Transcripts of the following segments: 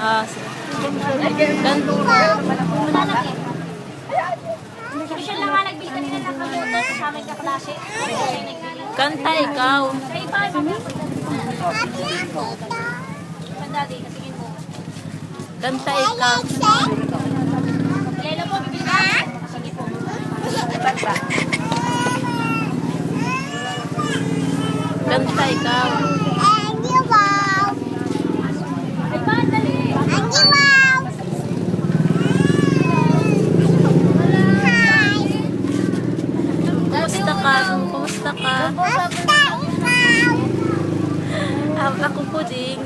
Ah, Siya lang nga nagbili kanina ng kamote sa aming kaklase. kanta ikaw. Ay, paano mo? Pandali, kasingin mo. Kanta ikaw. Lelo po, bibili ka? Sige po. Kanta ikaw. Ay, pandali. Kumusta ka? Kumusta ka? Ako po din.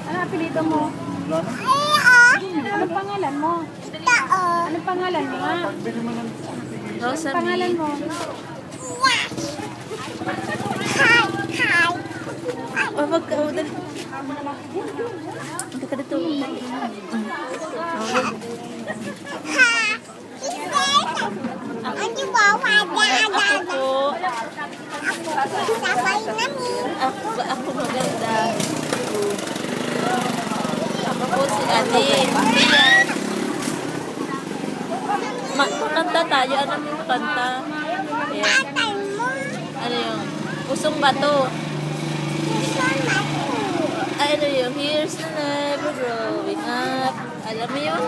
Ano apelido mo? Anong pangalan mo? Anong pangalan mo nga? Rosa Pangalan mo? Oh, wag ka. Dali. Hindi ka dito. Ako po. Ako maganda. Ako po si Ate. Ayan. Kanta tayo. Ano yung kanta? Ayan. Ano yung? Pusong bato. Ay, ano yung? Here's the never growing up. Alam mo yun?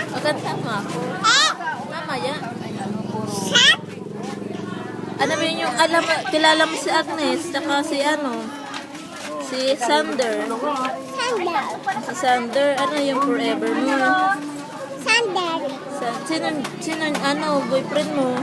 Maganda mo ako. Mamaya. Ano mo yun yung alam, kilala mo si Agnes, saka si ano? Si Sander. Si Sander, ano yung forever mo? Sino, ano, boyfriend mo?